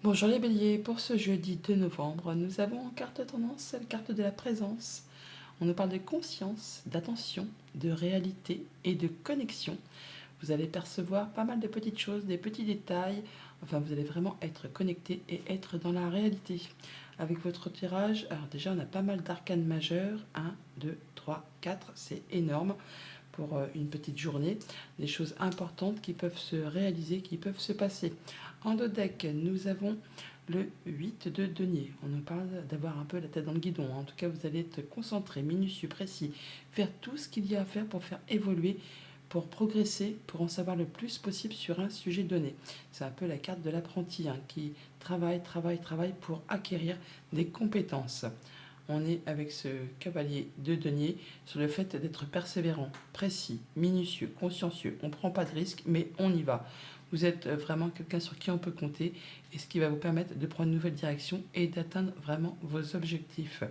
Bonjour les béliers, pour ce jeudi 2 novembre, nous avons en carte tendance la carte de la présence. On nous parle de conscience, d'attention, de réalité et de connexion. Vous allez percevoir pas mal de petites choses, des petits détails. Enfin, vous allez vraiment être connecté et être dans la réalité. Avec votre tirage, alors déjà on a pas mal d'arcanes majeures. 1, 2, 3, 4, c'est énorme pour une petite journée. Des choses importantes qui peuvent se réaliser, qui peuvent se passer. En dos deck, nous avons le 8 de denier. On nous parle d'avoir un peu la tête dans le guidon. En tout cas, vous allez être concentré, minutieux, précis, faire tout ce qu'il y a à faire pour faire évoluer, pour progresser, pour en savoir le plus possible sur un sujet donné. C'est un peu la carte de l'apprenti qui travaille pour acquérir des compétences. On est avec ce cavalier de denier sur le fait d'être persévérant, précis, minutieux, consciencieux. On ne prend pas de risques, mais on y va. Vous êtes vraiment quelqu'un sur qui on peut compter et ce qui va vous permettre de prendre une nouvelle direction et d'atteindre vraiment vos objectifs.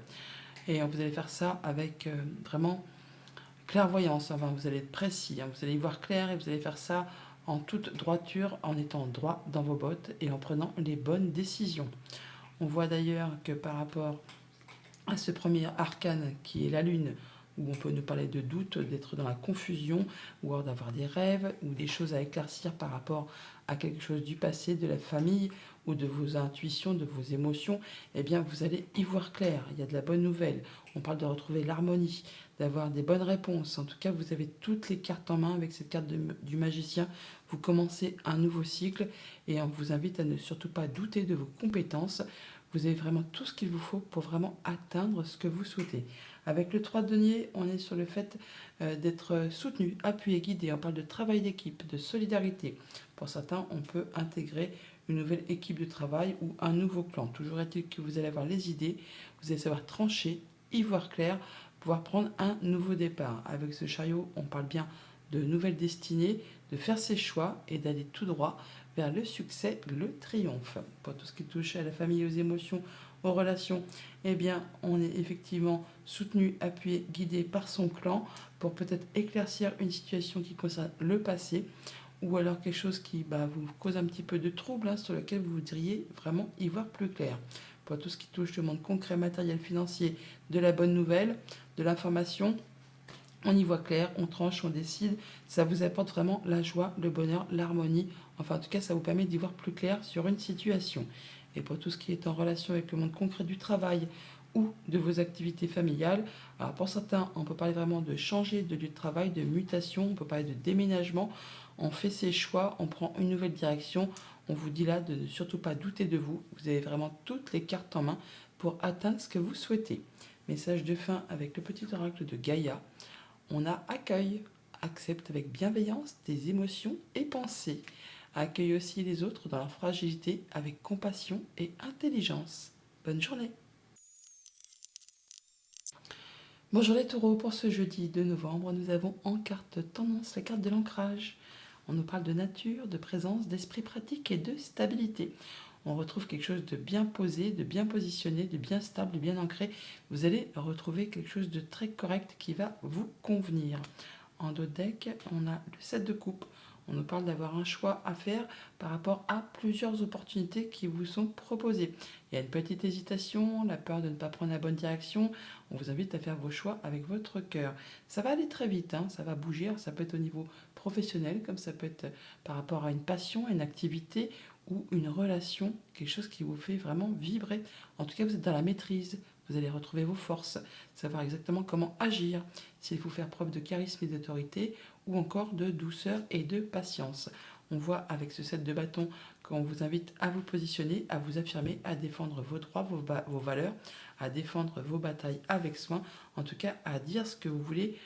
Et vous allez faire ça avec vraiment clairvoyance. Enfin, vous allez être précis, vous allez y voir clair et vous allez faire ça en toute droiture, en étant droit dans vos bottes et en prenant les bonnes décisions. On voit d'ailleurs que par rapport à ce premier arcane qui est la lune, où on peut nous parler de doute, d'être dans la confusion, ou alors d'avoir des rêves, ou des choses à éclaircir par rapport à quelque chose du passé, de la famille, ou de vos intuitions, de vos émotions, eh bien vous allez y voir clair. Il y a de la bonne nouvelle. On parle de retrouver l'harmonie, d'avoir des bonnes réponses. En tout cas, vous avez toutes les cartes en main avec cette carte du magicien. Vous commencez un nouveau cycle et on vous invite à ne surtout pas douter de vos compétences. Vous avez vraiment tout ce qu'il vous faut pour vraiment atteindre ce que vous souhaitez. Avec le 3 de denier, on est sur le fait d'être soutenu, appuyé, guidé. On parle de travail d'équipe, de solidarité. Pour certains, on peut intégrer une nouvelle équipe de travail ou un nouveau clan. Toujours est-il que vous allez avoir les idées, vous allez savoir trancher, y voir clair, pouvoir prendre un nouveau départ. Avec ce chariot, on parle bien de nouvelles destinées, de faire ses choix et d'aller tout droit vers le succès, le triomphe. Pour tout ce qui touche à la famille, aux émotions, aux relations, eh bien, on est effectivement soutenu, appuyé, guidé par son clan pour peut-être éclaircir une situation qui concerne le passé ou alors quelque chose qui vous cause un petit peu de trouble, sur lequel vous voudriez vraiment y voir plus clair. Pour tout ce qui touche le monde concret, matériel, financier, de la bonne nouvelle, de l'information, on y voit clair, on tranche, on décide. Ça vous apporte vraiment la joie, le bonheur, l'harmonie. Enfin, en tout cas, ça vous permet d'y voir plus clair sur une situation. Et pour tout ce qui est en relation avec le monde concret du travail ou de vos activités familiales, alors pour certains, on peut parler vraiment de changer de lieu de travail, de mutation, on peut parler de déménagement. On fait ses choix, on prend une nouvelle direction. On vous dit là de ne surtout pas douter de vous. Vous avez vraiment toutes les cartes en main pour atteindre ce que vous souhaitez. Message de fin avec le petit oracle de Gaïa. On a accueil, accepte avec bienveillance tes émotions et pensées. Accueille aussi les autres dans leur fragilité avec compassion et intelligence. Bonne journée. Bonjour les taureaux, pour ce jeudi 2 novembre, nous avons en carte tendance la carte de l'ancrage. On nous parle de nature, de présence, d'esprit pratique et de stabilité. On retrouve quelque chose de bien posé, de bien positionné, de bien stable, de bien ancré. Vous allez retrouver quelque chose de très correct qui va vous convenir. En dos de deck, on a le 7 de coupe. On nous parle d'avoir un choix à faire par rapport à plusieurs opportunités qui vous sont proposées. Il y a une petite hésitation, la peur de ne pas prendre la bonne direction. On vous invite à faire vos choix avec votre cœur. Ça va aller très vite, ça va bouger. Alors, ça peut être au niveau professionnel, comme ça peut être par rapport à une passion, une activité ou une relation, quelque chose qui vous fait vraiment vibrer. En tout cas, vous êtes dans la maîtrise. Vous allez retrouver vos forces, savoir exactement comment agir, s'il faut faire preuve de charisme et d'autorité, ou encore de douceur et de patience. On voit avec ce set de bâtons qu'on vous invite à vous positionner, à vous affirmer, à défendre vos droits, vos valeurs, à défendre vos batailles avec soin, en tout cas à dire ce que vous voulez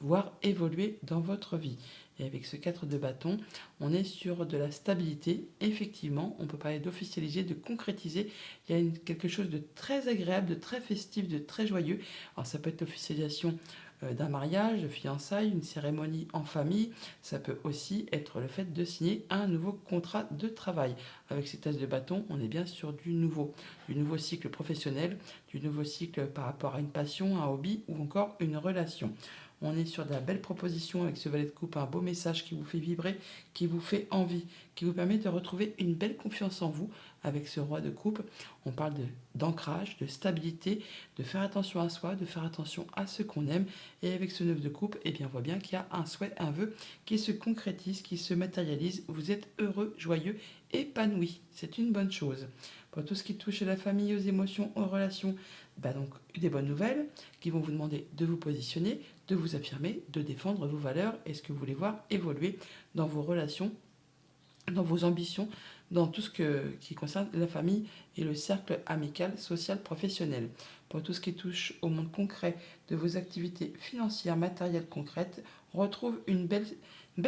voir évoluer dans votre vie. Et avec ce 4 de bâton, on est sur de la stabilité. Effectivement, on peut parler d'officialiser, de concrétiser. Il y a quelque chose de très agréable, de très festif, de très joyeux. Alors ça peut être l'officialisation d'un mariage, de fiançailles, une cérémonie en famille. Ça peut aussi être le fait de signer un nouveau contrat de travail. Avec ces tasses de bâton, on est bien sur du nouveau cycle professionnel, du nouveau cycle par rapport à une passion, un hobby ou encore une relation. On est sur de la belle proposition avec ce valet de coupe, un beau message qui vous fait vibrer, qui vous fait envie, qui vous permet de retrouver une belle confiance en vous, avec ce roi de coupe, on parle d'ancrage, de stabilité, de faire attention à soi, de faire attention à ce qu'on aime. Et avec ce 9 de coupe, eh bien, on voit bien qu'il y a un souhait, un vœu qui se concrétise, qui se matérialise. Vous êtes heureux, joyeux, épanoui. C'est une bonne chose. Pour tout ce qui touche à la famille, aux émotions, aux relations, donc des bonnes nouvelles qui vont vous demander de vous positionner, de vous affirmer, de défendre vos valeurs et ce que vous voulez voir évoluer dans vos relations, dans vos ambitions, dans tout ce qui concerne la famille et le cercle amical, social, professionnel. Pour tout ce qui touche au monde concret de vos activités financières, matérielles, concrètes, on retrouve une belle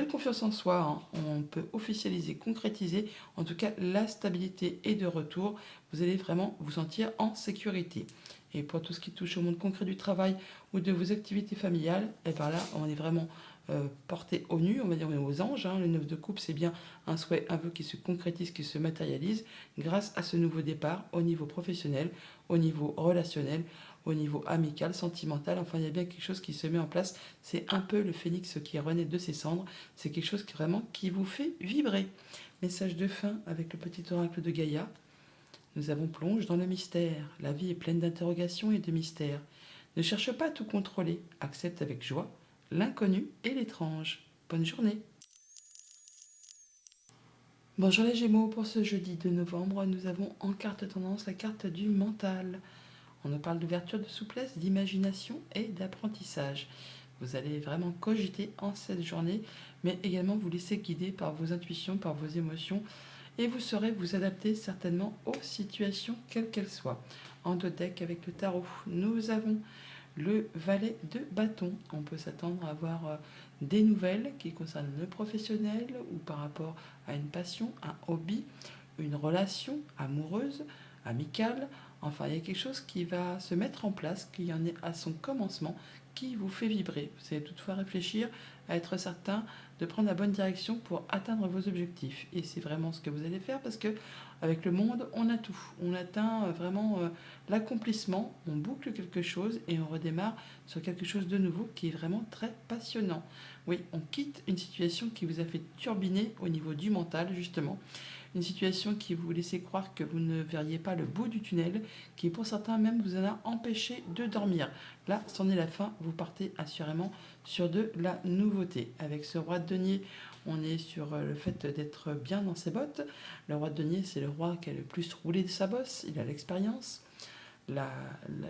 confiance en soi. On peut officialiser, concrétiser. En tout cas, la stabilité est de retour. Vous allez vraiment vous sentir en sécurité. Et pour tout ce qui touche au monde concret du travail ou de vos activités familiales, et par là, on est vraiment porté au nu, on va dire aux anges. Le 9 de coupe, c'est bien un souhait, un vœu qui se concrétise, qui se matérialise grâce à ce nouveau départ au niveau professionnel, au niveau relationnel, au niveau amical, sentimental. Enfin, il y a bien quelque chose qui se met en place. C'est un peu le phénix qui renaît de ses cendres. C'est quelque chose qui vous fait vibrer. Message de fin avec le petit oracle de Gaïa. Nous avons plonge dans le mystère. La vie est pleine d'interrogations et de mystères. Ne cherche pas à tout contrôler. Accepte avec joie l'inconnu et l'étrange. Bonne journée. Bonjour les Gémeaux, pour ce jeudi 2 novembre, nous avons en carte tendance la carte du mental. On nous parle d'ouverture, de souplesse, d'imagination et d'apprentissage. Vous allez vraiment cogiter en cette journée, mais également vous laisser guider par vos intuitions, par vos émotions, et vous saurez vous adapter certainement aux situations quelles qu'elles soient. En deux decks avec le tarot, nous avons le valet de bâton. On peut s'attendre à avoir des nouvelles qui concernent le professionnel ou par rapport à une passion, un hobby, une relation amoureuse, amicale. Enfin, il y a quelque chose qui va se mettre en place, qui en est à son commencement, qui vous fait vibrer. Vous allez toutefois réfléchir à être certain de prendre la bonne direction pour atteindre vos objectifs. Et c'est vraiment ce que vous allez faire parce que avec le monde, on a tout. On atteint vraiment l'accomplissement, on boucle quelque chose et on redémarre sur quelque chose de nouveau qui est vraiment très passionnant. Oui, on quitte une situation qui vous a fait turbiner au niveau du mental, justement. Une situation qui vous laissait croire que vous ne verriez pas le bout du tunnel, qui pour certains même vous en a empêché de dormir. Là, c'en est la fin, vous partez assurément sur de la nouveauté. Avec ce roi de denier, on est sur le fait d'être bien dans ses bottes. Le roi de denier, c'est le roi qui a le plus roulé de sa bosse, il a l'expérience,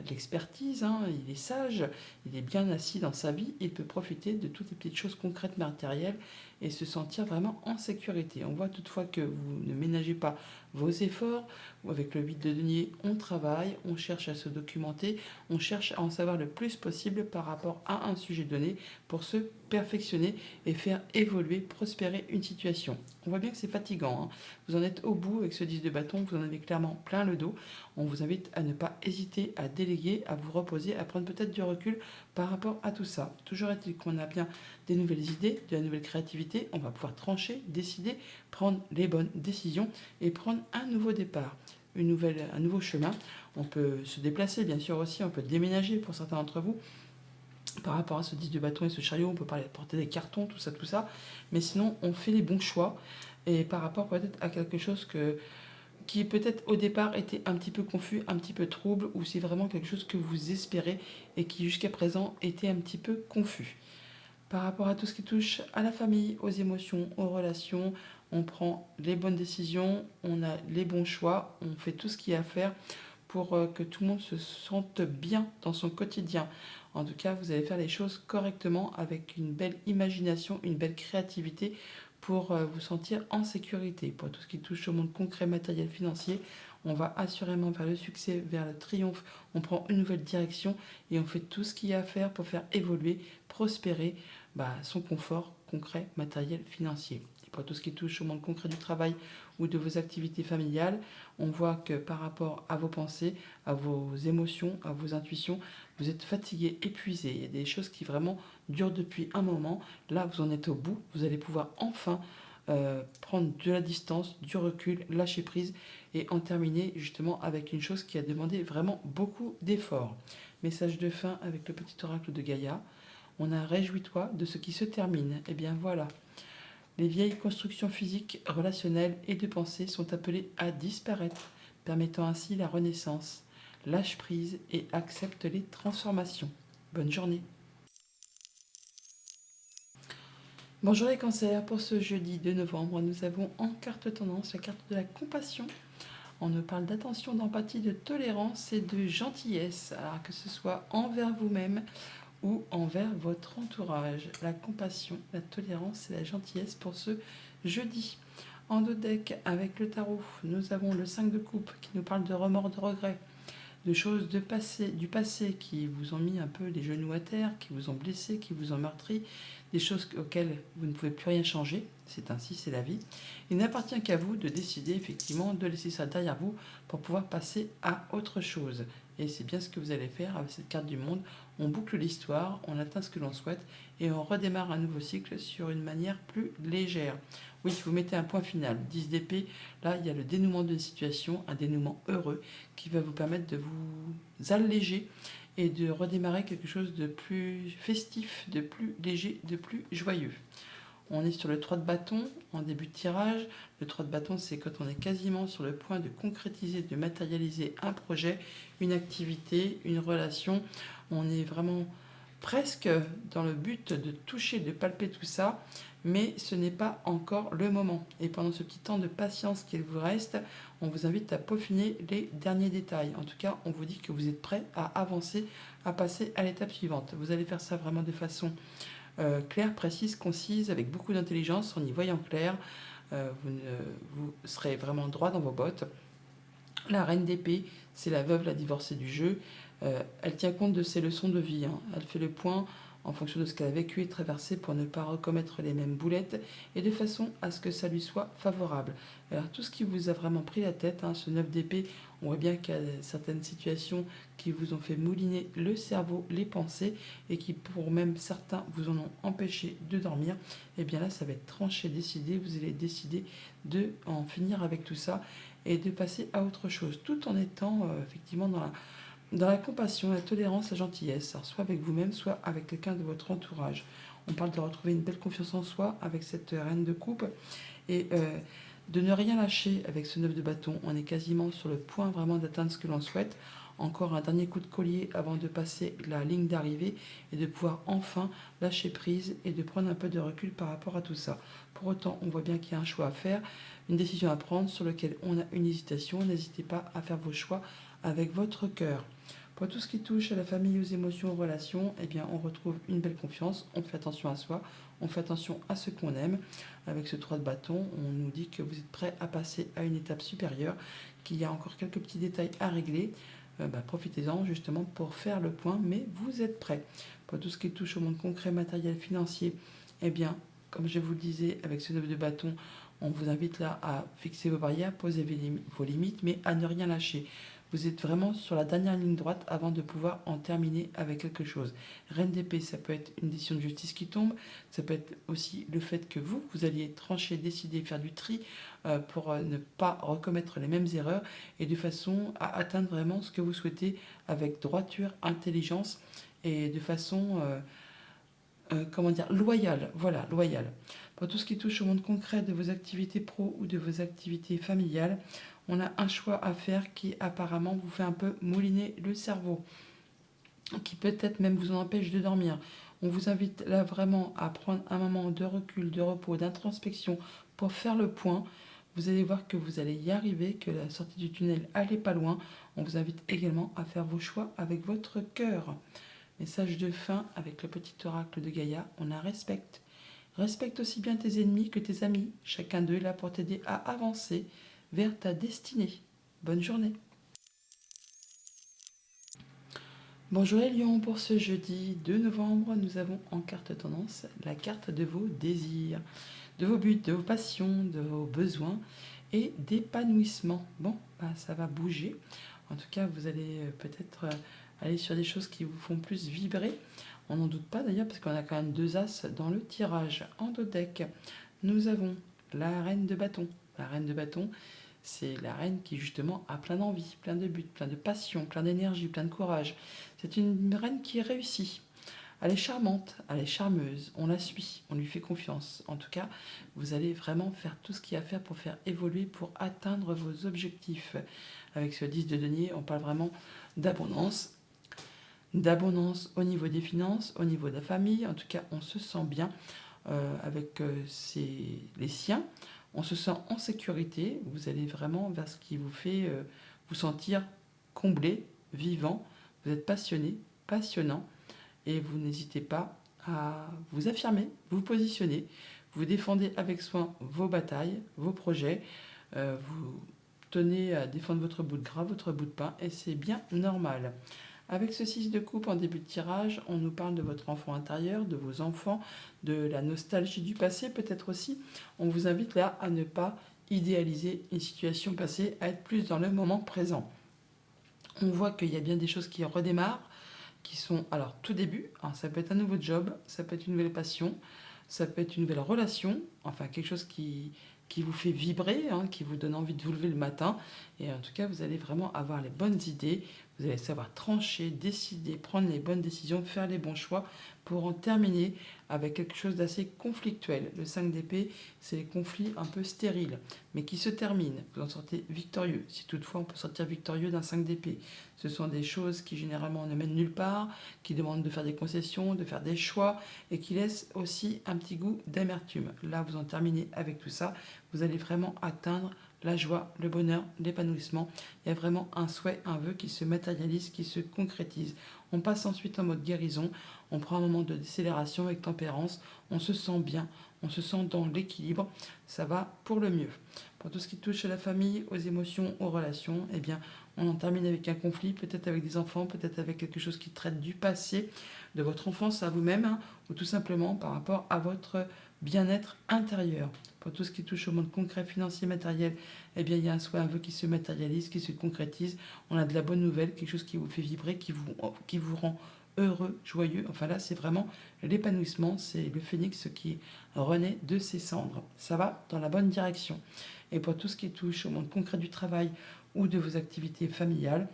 l'expertise, il est sage, il est bien assis dans sa vie, il peut profiter de toutes les petites choses concrètes matérielles et se sentir vraiment en sécurité. On voit toutefois que vous ne ménagez pas vos efforts. Avec le 8 de denier, on travaille, on cherche à se documenter, on cherche à en savoir le plus possible par rapport à un sujet donné pour se perfectionner et faire évoluer, prospérer une situation. On voit bien que c'est fatigant. Vous en êtes au bout avec ce 10 de bâton, vous en avez clairement plein le dos. On vous invite à ne pas hésiter à déléguer, à vous reposer, à prendre peut-être du recul par rapport à tout ça. Toujours est-il qu'on a bien des nouvelles idées, de la nouvelle créativité, on va pouvoir trancher, décider, prendre les bonnes décisions et prendre un nouveau départ, un nouveau chemin. On peut se déplacer bien sûr aussi, on peut déménager pour certains d'entre vous. Par rapport à ce 10 de bâton et ce chariot, on peut parler de porter des cartons, tout ça. Mais sinon, on fait les bons choix. Et par rapport peut-être à quelque chose qui peut-être au départ était un petit peu confus, un petit peu trouble, ou c'est vraiment quelque chose que vous espérez et qui jusqu'à présent était un petit peu confus. Par rapport à tout ce qui touche à la famille, aux émotions, aux relations, on prend les bonnes décisions, on a les bons choix, on fait tout ce qu'il y a à faire pour que tout le monde se sente bien dans son quotidien. En tout cas, vous allez faire les choses correctement avec une belle imagination, une belle créativité pour vous sentir en sécurité. Pour tout ce qui touche au monde concret, matériel, financier, on va assurément vers le succès, vers le triomphe. On prend une nouvelle direction et on fait tout ce qu'il y a à faire pour faire évoluer, prospérer son confort concret, matériel, financier. Et pour tout ce qui touche au monde concret du travail ou de vos activités familiales, on voit que par rapport à vos pensées, à vos émotions, à vos intuitions, vous êtes fatigué, épuisé. Il y a des choses qui vraiment durent depuis un moment. Là, vous en êtes au bout. Vous allez pouvoir enfin prendre de la distance, du recul, lâcher prise et en terminer justement avec une chose qui a demandé vraiment beaucoup d'efforts. Message de fin avec le petit oracle de Gaïa. On a réjouis-toi de ce qui se termine. Et bien voilà. Les vieilles constructions physiques, relationnelles et de pensée sont appelées à disparaître, permettant ainsi la renaissance. Lâche prise et accepte les transformations. Bonne journée. Bonjour les cancers, pour ce jeudi 2 novembre, nous avons en carte tendance la carte de la compassion. On nous parle d'attention, d'empathie, de tolérance et de gentillesse, alors que ce soit envers vous-même ou envers votre entourage. La compassion, la tolérance et la gentillesse pour ce jeudi. En dos deck, avec le tarot, nous avons le 5 de coupe qui nous parle de remords, de regrets, de choses du passé qui vous ont mis un peu les genoux à terre, qui vous ont blessé, qui vous ont meurtri, des choses auxquelles vous ne pouvez plus rien changer. C'est ainsi, c'est la vie. Il n'appartient qu'à vous de décider effectivement de laisser ça derrière vous pour pouvoir passer à autre chose. Et c'est bien ce que vous allez faire avec cette carte du monde. On boucle l'histoire, on atteint ce que l'on souhaite et on redémarre un nouveau cycle sur une manière plus légère. Oui, vous mettez un point final. 10 d'épée, là il y a le dénouement d'une situation, un dénouement heureux qui va vous permettre de vous alléger et de redémarrer quelque chose de plus festif, de plus léger, de plus joyeux. On est sur le 3 de bâton en début de tirage. Le 3 de bâton, c'est quand on est quasiment sur le point de concrétiser, de matérialiser un projet, une activité, une relation. On est vraiment presque dans le but de toucher, de palper tout ça, mais ce n'est pas encore le moment. Et pendant ce petit temps de patience qu'il vous reste, on vous invite à peaufiner les derniers détails. En tout cas, on vous dit que vous êtes prêt à avancer, à passer à l'étape suivante. Vous allez faire ça vraiment de façon claire, précise, concise, avec beaucoup d'intelligence, en y voyant clair. Vous serez vraiment droit dans vos bottes. La reine d'épée, c'est la veuve, la divorcée du jeu. Elle tient compte de ses leçons de vie. Elle fait le point en fonction de ce qu'elle a vécu et traversé pour ne pas recommettre les mêmes boulettes et de façon à ce que ça lui soit favorable. Alors tout ce qui vous a vraiment pris la tête, ce 9 d'épée, on voit bien qu'il y a certaines situations qui vous ont fait mouliner le cerveau, les pensées et qui pour même certains vous en ont empêché de dormir. Et bien là ça va être tranché, décidé, vous allez décider de en finir avec tout ça et de passer à autre chose, tout en étant effectivement dans la compassion, la tolérance, la gentillesse, alors soit avec vous-même, soit avec quelqu'un de votre entourage. On parle de retrouver une belle confiance en soi avec cette reine de coupe et de ne rien lâcher avec ce 9 de bâton. On est quasiment sur le point vraiment d'atteindre ce que l'on souhaite. Encore un dernier coup de collier avant de passer la ligne d'arrivée et de pouvoir enfin lâcher prise et de prendre un peu de recul par rapport à tout ça. Pour autant, on voit bien qu'il y a un choix à faire, une décision à prendre sur lequel on a une hésitation. N'hésitez pas à faire vos choix avec votre cœur. Pour tout ce qui touche à la famille, aux émotions, aux relations, eh bien, on retrouve une belle confiance, on fait attention à soi, on fait attention à ce qu'on aime. Avec ce 3 de bâton, on nous dit que vous êtes prêt à passer à une étape supérieure, qu'il y a encore quelques petits détails à régler. Profitez-en justement pour faire le point, mais vous êtes prêt. Pour tout ce qui touche au monde concret, matériel, financier, eh bien, comme je vous le disais, avec ce 9 de bâton, on vous invite là à fixer vos barrières, poser vos limites, mais à ne rien lâcher. Vous êtes vraiment sur la dernière ligne droite avant de pouvoir en terminer avec quelque chose. Reine d'épée, ça peut être une décision de justice qui tombe, ça peut être aussi le fait que vous alliez trancher, décider, faire du tri pour ne pas recommettre les mêmes erreurs et de façon à atteindre vraiment ce que vous souhaitez avec droiture, intelligence et de façon loyale. Voilà, loyale. Pour tout ce qui touche au monde concret de vos activités pro ou de vos activités familiales, on a un choix à faire qui apparemment vous fait un peu mouliner le cerveau, qui peut-être même vous en empêche de dormir. On vous invite là vraiment à prendre un moment de recul, de repos, d'introspection pour faire le point. Vous allez voir que vous allez y arriver, que la sortie du tunnel allait pas loin. On vous invite également à faire vos choix avec votre cœur. Message de fin avec le petit oracle de Gaïa, on a respecte. Respecte aussi bien tes ennemis que tes amis. Chacun d'eux est là pour t'aider à avancer vers ta destinée. Bonne journée. Bonjour les lions, pour ce jeudi 2 novembre, nous avons en carte tendance la carte de vos désirs, de vos buts, de vos passions, de vos besoins et d'épanouissement. Bon, ça va bouger. En tout cas, vous allez peut-être aller sur des choses qui vous font plus vibrer. On n'en doute pas d'ailleurs parce qu'on a quand même 2 as dans le tirage. En dos deck, nous avons la reine de bâton. La reine de bâton, c'est la reine qui justement a plein d'envie, plein de buts, plein de passion, plein d'énergie, plein de courage. C'est une reine qui réussit. Elle est charmante, elle est charmeuse, on la suit, on lui fait confiance. En tout cas, vous allez vraiment faire tout ce qu'il y a à faire pour faire évoluer, pour atteindre vos objectifs. Avec ce 10 de denier, on parle vraiment d'abondance. D'abondance au niveau des finances, au niveau de la famille. En tout cas, on se sent bien avec les siens. On se sent en sécurité. Vous allez vraiment vers ce qui vous fait vous sentir comblé, vivant. Vous êtes passionné, passionnant. Et vous n'hésitez pas à vous affirmer, vous positionner. Vous défendez avec soin vos batailles, vos projets. Vous tenez à défendre votre bout de gras, votre bout de pain. Et c'est bien normal. Avec ce 6 de coupe en début de tirage, on nous parle de votre enfant intérieur, de vos enfants, de la nostalgie du passé peut-être aussi. On vous invite là à ne pas idéaliser une situation passée, à être plus dans le moment présent. On voit qu'il y a bien des choses qui redémarrent, qui sont alors tout début. Alors, ça peut être un nouveau job, ça peut être une nouvelle passion, ça peut être une nouvelle relation, enfin quelque chose qui vous fait vibrer, hein, qui vous donne envie de vous lever le matin. Et en tout cas, vous allez vraiment avoir les bonnes idées, vous allez savoir trancher, décider, prendre les bonnes décisions, faire les bons choix pour en terminer avec quelque chose d'assez conflictuel. Le 5 d'épée, c'est les conflits un peu stériles, mais qui se terminent. Vous en sortez victorieux, si toutefois on peut sortir victorieux d'un 5 d'épée. Ce sont des choses qui généralement ne mènent nulle part, qui demandent de faire des concessions, de faire des choix, et qui laissent aussi un petit goût d'amertume. Là, vous en terminez avec tout ça, vous allez vraiment atteindre la joie, le bonheur, l'épanouissement. Il y a vraiment un souhait, un vœu qui se matérialise, qui se concrétise. On passe ensuite en mode guérison, on prend un moment de décélération avec tempérance, on se sent bien, on se sent dans l'équilibre, ça va pour le mieux. Pour tout ce qui touche à la famille, aux émotions, aux relations, eh bien, on en termine avec un conflit, peut-être avec des enfants, peut-être avec quelque chose qui traite du passé, de votre enfance à vous-même, hein, ou tout simplement par rapport à votre bien-être intérieur. Pour tout ce qui touche au monde concret, financier, matériel, eh bien, il y a un souhait, un vœu qui se matérialise, qui se concrétise. On a de la bonne nouvelle, quelque chose qui vous fait vibrer, qui vous rend heureux, joyeux. Enfin là, c'est vraiment l'épanouissement, c'est le phénix qui renaît de ses cendres. Ça va dans la bonne direction. Et pour tout ce qui touche au monde concret du travail ou de vos activités familiales,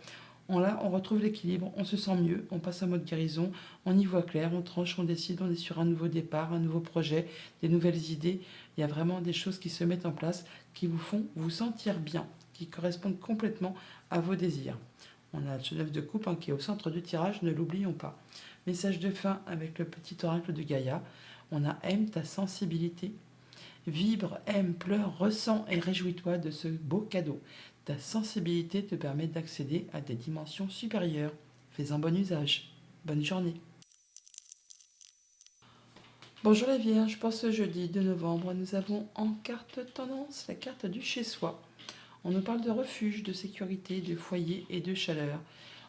on retrouve l'équilibre, on se sent mieux, on passe en mode guérison, on y voit clair, on tranche, on décide, on est sur un nouveau départ, un nouveau projet, des nouvelles idées. Il y a vraiment des choses qui se mettent en place, qui vous font vous sentir bien, qui correspondent complètement à vos désirs. On a le 9 de coupe hein, qui est au centre du tirage, ne l'oublions pas. Message de fin avec le petit oracle de Gaïa. On a aime ta sensibilité. Vibre, aime, pleure, ressens et réjouis-toi de ce beau cadeau. Ta sensibilité te permet d'accéder à des dimensions supérieures. Fais-en bon usage. Bonne journée. Bonjour les Vierges, pour ce jeudi 2 novembre, nous avons en carte tendance la carte du chez-soi. On nous parle de refuge, de sécurité, de foyer et de chaleur.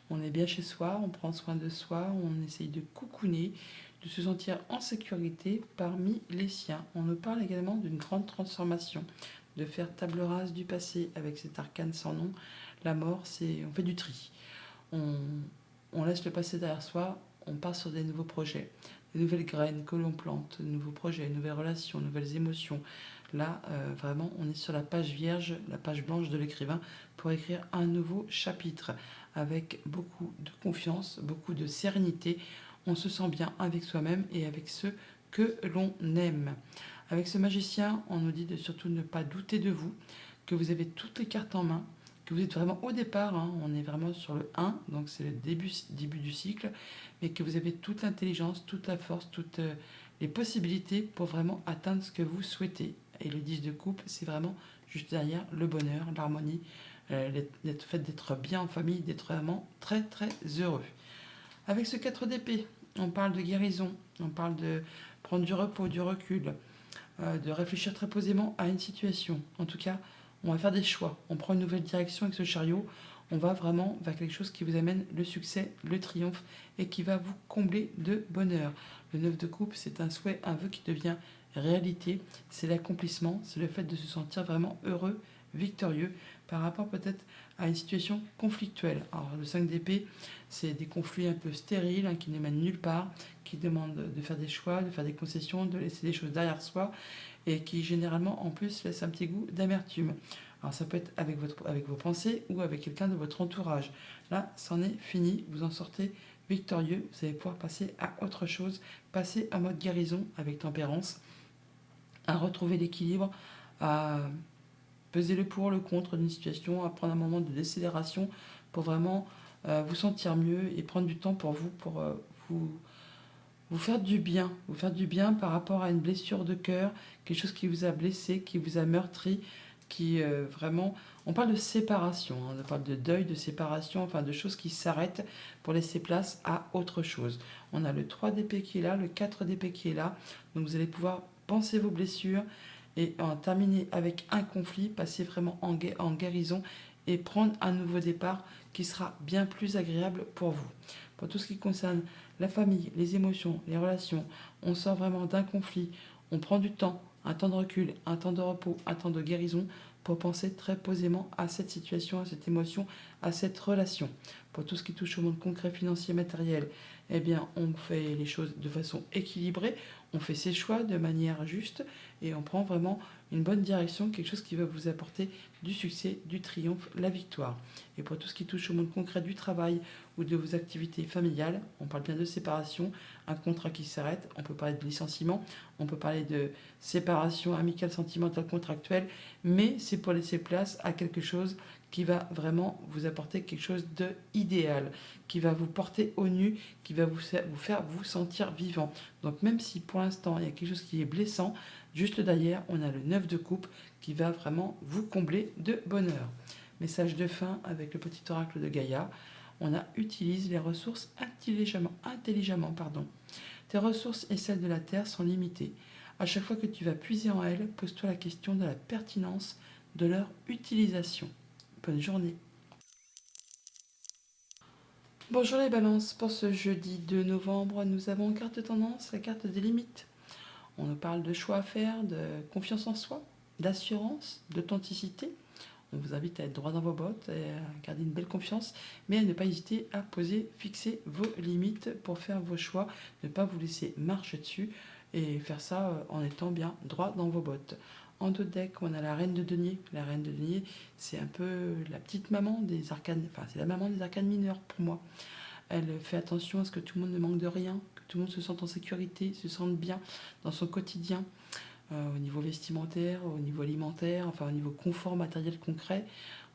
On est bien chez soi, on prend soin de soi, on essaye de coucouner, de se sentir en sécurité parmi les siens. On nous parle également d'une grande transformation, de faire table rase du passé avec cet arcane sans nom. La mort, on fait du tri. On laisse le passé derrière soi, on part sur des nouveaux projets, des nouvelles graines que l'on plante, de nouveaux projets, de nouvelles relations, de nouvelles émotions. Là, vraiment, on est sur la page vierge, la page blanche de l'écrivain pour écrire un nouveau chapitre avec beaucoup de confiance, beaucoup de sérénité. On se sent bien avec soi-même et avec ceux que l'on aime. Avec ce magicien, on nous dit de surtout ne pas douter de vous, que vous avez toutes les cartes en main, que vous êtes vraiment au départ, hein, on est vraiment sur le 1, donc c'est le début du cycle, mais que vous avez toute l'intelligence, toute la force, toutes les possibilités pour vraiment atteindre ce que vous souhaitez. Et le 10 de coupe, c'est vraiment juste derrière le bonheur, l'harmonie, le fait d'être bien en famille, d'être vraiment très très heureux. Avec ce 4 d'épée, on parle de guérison, on parle de prendre du repos, du recul, de réfléchir très posément à une situation. En tout cas, on va faire des choix. On prend une nouvelle direction avec ce chariot. On va vraiment vers quelque chose qui vous amène le succès, le triomphe et qui va vous combler de bonheur. Le 9 de coupe, c'est un souhait, un vœu qui devient réalité. C'est l'accomplissement, c'est le fait de se sentir vraiment heureux, victorieux par rapport peut-être à une situation conflictuelle. Alors le 5 d'épée, c'est des conflits un peu stériles hein, qui ne mènent nulle part, qui demandent de faire des choix, de faire des concessions, de laisser des choses derrière soi et qui généralement en plus laissent un petit goût d'amertume. Alors ça peut être avec vos pensées ou avec quelqu'un de votre entourage. Là, c'en est fini, vous en sortez victorieux, vous allez pouvoir passer à autre chose, passer en mode guérison avec tempérance, à retrouver l'équilibre, à peser le pour, le contre d'une situation, à prendre un moment de décélération pour vraiment vous sentir mieux et prendre du temps pour vous, pour vous, vous faire du bien par rapport à une blessure de cœur, quelque chose qui vous a blessé, qui vous a meurtri, qui vraiment... On parle de séparation, hein, on parle de deuil, de séparation, enfin de choses qui s'arrêtent pour laisser place à autre chose. On a le 3 d'épée qui est là, le 4 d'épée qui est là, donc vous allez pouvoir penser vos blessures et en terminer avec un conflit, passer vraiment en guérison et prendre un nouveau départ qui sera bien plus agréable pour vous. Pour tout ce qui concerne la famille, les émotions, les relations, on sort vraiment d'un conflit, on prend du temps, un temps de recul, un temps de repos, un temps de guérison pour penser très posément à cette situation, à cette émotion, à cette relation. Pour tout ce qui touche au monde concret, financier, matériel, eh bien, on fait les choses de façon équilibrée, on fait ses choix de manière juste et on prend vraiment une bonne direction, quelque chose qui va vous apporter du succès, du triomphe, la victoire. Et pour tout ce qui touche au monde concret du travail ou de vos activités familiales, on parle bien de séparation, un contrat qui s'arrête, on peut parler de licenciement, on peut parler de séparation amicale, sentimentale, contractuelle, mais c'est pour laisser place à quelque chose qui va vraiment vous apporter quelque chose d'idéal, qui va vous porter au nu, qui va vous faire vous sentir vivant. Donc même si pour l'instant il y a quelque chose qui est blessant, juste derrière on a le 9 de coupe qui va vraiment vous combler de bonheur. Message de fin avec le petit oracle de Gaïa. On utilise les ressources intelligemment. Tes ressources et celles de la Terre sont limitées. À chaque fois que tu vas puiser en elles, pose-toi la question de la pertinence de leur utilisation. Bonne journée. Bonjour les balances, pour ce jeudi 2 novembre, nous avons en carte de tendance la carte des limites. On nous parle de choix à faire, de confiance en soi, d'assurance, d'authenticité. On vous invite à être droit dans vos bottes et à garder une belle confiance, mais à ne pas hésiter à fixer vos limites pour faire vos choix, ne pas vous laisser marcher dessus et faire ça en étant bien droit dans vos bottes. En dos de deck, on a la reine de denier. La reine de denier, c'est un peu la petite maman des arcanes, enfin c'est la maman des arcanes mineurs pour moi. Elle fait attention à ce que tout le monde ne manque de rien, que tout le monde se sente en sécurité, se sente bien dans son quotidien. Au niveau vestimentaire, au niveau alimentaire, enfin au niveau confort matériel concret.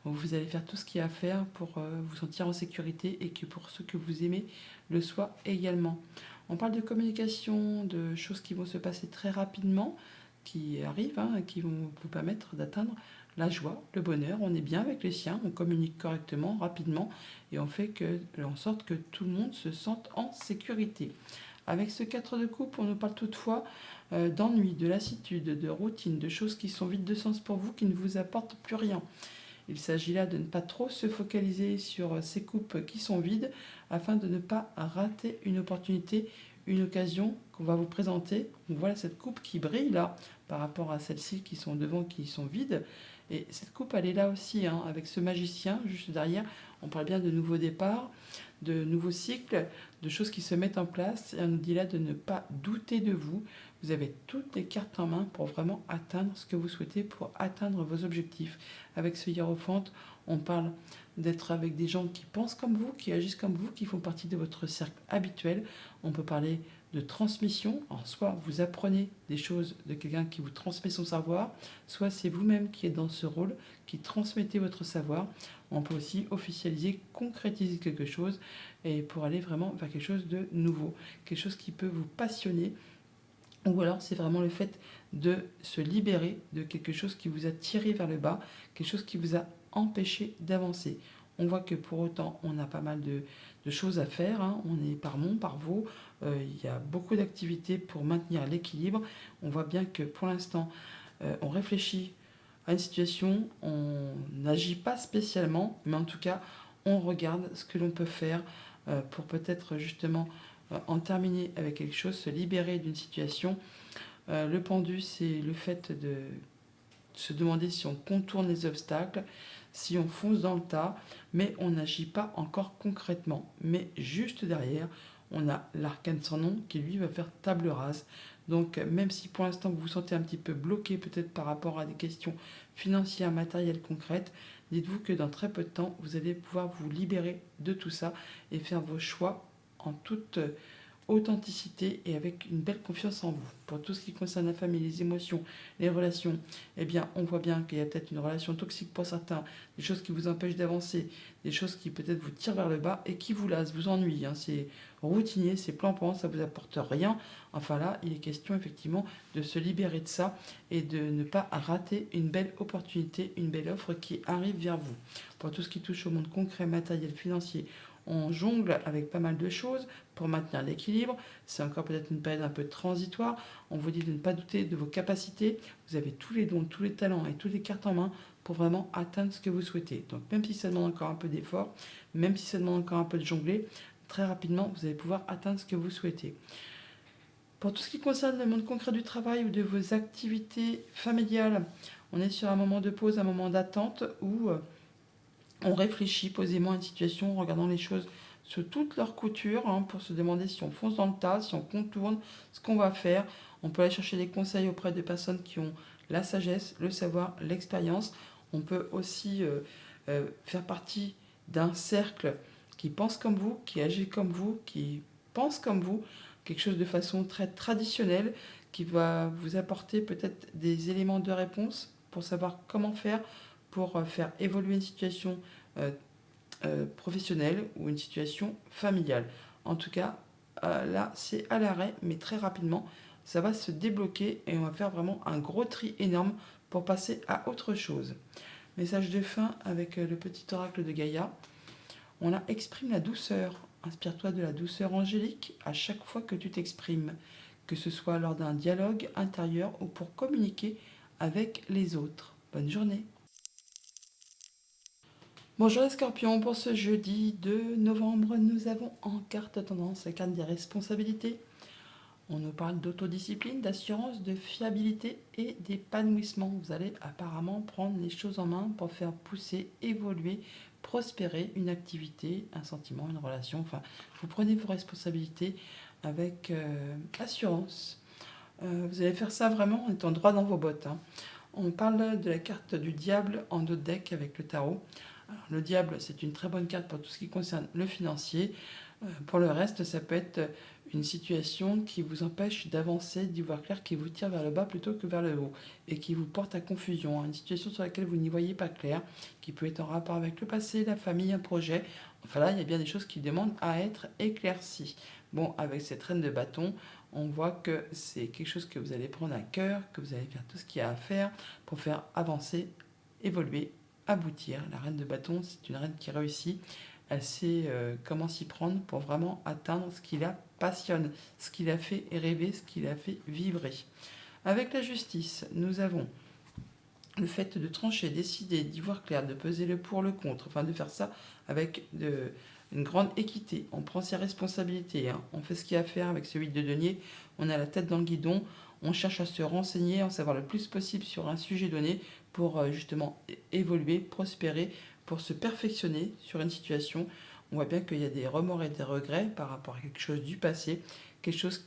Vous allez faire tout ce qu'il y a à faire pour vous sentir en sécurité et que pour ceux que vous aimez le soient également. On parle de communication, de choses qui vont se passer très rapidement, qui arrivent, hein, qui vont vous permettre d'atteindre la joie, le bonheur. On est bien avec les siens, on communique correctement, rapidement et on fait en sorte que tout le monde se sente en sécurité. Avec ce 4 de coupe, on nous parle toutefois d'ennui, de lassitude, de routine, de choses qui sont vides de sens pour vous, qui ne vous apportent plus rien. Il s'agit là de ne pas trop se focaliser sur ces coupes qui sont vides afin de ne pas rater une opportunité, une occasion qu'on va vous présenter. Donc voilà cette coupe qui brille là par rapport à celles-ci qui sont devant, qui sont vides. Et cette coupe, elle est là aussi, hein, avec ce magicien juste derrière. On parle bien de nouveaux départs, de nouveaux cycles, de choses qui se mettent en place. Et on nous dit là de ne pas douter de vous. Vous avez toutes les cartes en main pour vraiment atteindre ce que vous souhaitez, pour atteindre vos objectifs. Avec ce hiérophante, on parle d'être avec des gens qui pensent comme vous, qui agissent comme vous, qui font partie de votre cercle habituel. On peut parler de transmission. Alors, soit vous apprenez des choses de quelqu'un qui vous transmet son savoir, soit c'est vous-même qui êtes dans ce rôle, qui transmettez votre savoir. On peut aussi officialiser, concrétiser quelque chose et pour aller vraiment vers quelque chose de nouveau, quelque chose qui peut vous passionner. Ou alors c'est vraiment le fait de se libérer de quelque chose qui vous a tiré vers le bas, quelque chose qui vous a empêché d'avancer. On voit que pour autant, on a pas mal de choses à faire, hein. On est par Mont, par Vaux. Il y a beaucoup d'activités pour maintenir l'équilibre. On voit bien que pour l'instant, on réfléchit à une situation, on n'agit pas spécialement, mais en tout cas, on regarde ce que l'on peut faire pour peut-être justement en terminer avec quelque chose, se libérer d'une situation. Le pendu, c'est le fait de se demander si on contourne les obstacles, si on fonce dans le tas, mais on n'agit pas encore concrètement. Mais juste derrière, on a l'arcane sans nom qui lui va faire table rase. Donc même si pour l'instant vous vous sentez un petit peu bloqué peut-être par rapport à des questions financières, matérielles, concrètes, dites-vous que dans très peu de temps, vous allez pouvoir vous libérer de tout ça et faire vos choix en toute authenticité et avec une belle confiance en vous. Pour tout ce qui concerne la famille, les émotions, les relations, eh bien, on voit bien qu'il y a peut-être une relation toxique pour certains, des choses qui vous empêchent d'avancer, des choses qui peut-être vous tirent vers le bas et qui vous lassent, vous ennuient. C'est routinier, c'est plan-plan, ça vous apporte rien. Enfin là, il est question effectivement de se libérer de ça et de ne pas rater une belle opportunité, une belle offre qui arrive vers vous. Pour tout ce qui touche au monde concret, matériel, financier, on jongle avec pas mal de choses pour maintenir l'équilibre. C'est encore peut-être une période un peu transitoire. On vous dit de ne pas douter de vos capacités. Vous avez tous les dons, tous les talents et toutes les cartes en main pour vraiment atteindre ce que vous souhaitez. Donc même si ça demande encore un peu d'effort, même si ça demande encore un peu de jongler, très rapidement, vous allez pouvoir atteindre ce que vous souhaitez. Pour tout ce qui concerne le monde concret du travail ou de vos activités familiales, on est sur un moment de pause, un moment d'attente où on réfléchit posément à une situation en regardant les choses sous toutes leurs coutures pour se demander si on fonce dans le tas, si on contourne, ce qu'on va faire. On peut aller chercher des conseils auprès de personnes qui ont la sagesse, le savoir, l'expérience. On peut aussi faire partie d'un cercle qui pense comme vous, qui agit comme vous, qui pense comme vous, quelque chose de façon très traditionnelle, qui va vous apporter peut-être des éléments de réponse pour savoir comment faire pour faire évoluer une situation euh, professionnelle ou une situation familiale. En tout cas, là, c'est à l'arrêt, mais très rapidement, ça va se débloquer et on va faire vraiment un gros tri énorme pour passer à autre chose. Message de fin avec le petit oracle de Gaïa. On a exprime la douceur. Inspire-toi de la douceur angélique à chaque fois que tu t'exprimes, que ce soit lors d'un dialogue intérieur ou pour communiquer avec les autres. Bonne journée. Bonjour les scorpions, pour ce jeudi 2 novembre, nous avons en carte tendance la carte des responsabilités. On nous parle d'autodiscipline, d'assurance, de fiabilité et d'épanouissement. Vous allez apparemment prendre les choses en main pour faire pousser, évoluer, prospérer une activité, un sentiment, une relation. Enfin, vous prenez vos responsabilités avec assurance. Vous allez faire ça vraiment en étant droit dans vos bottes. On parle de la carte du diable en dos de deck avec le tarot. Alors, le diable, c'est une très bonne carte pour tout ce qui concerne le financier. Pour le reste, ça peut être une situation qui vous empêche d'avancer, d'y voir clair, qui vous tire vers le bas plutôt que vers le haut et qui vous porte à confusion. Une situation sur laquelle vous n'y voyez pas clair, qui peut être en rapport avec le passé, la famille, un projet. Enfin là, il y a bien des choses qui demandent à être éclaircies. Bon, avec cette reine de bâton, on voit que c'est quelque chose que vous allez prendre à cœur, que vous allez faire tout ce qu'il y a à faire pour faire avancer, évoluer, aboutir. La reine de bâton, c'est une reine qui réussit. Elle sait comment s'y prendre pour vraiment atteindre ce qui la passionne, ce qui la fait rêver, ce qui la fait vibrer. Avec la justice, nous avons le fait de trancher, décider, d'y voir clair, de peser le pour, le contre, enfin de faire ça avec une grande équité. On prend ses responsabilités, on fait ce qu'il y a à faire avec ce 8 de denier, on a la tête dans le guidon, on cherche à se renseigner, en savoir le plus possible sur un sujet donné pour justement évoluer, prospérer, pour se perfectionner sur une situation. On voit bien qu'il y a des remords et des regrets par rapport à quelque chose du passé, quelque chose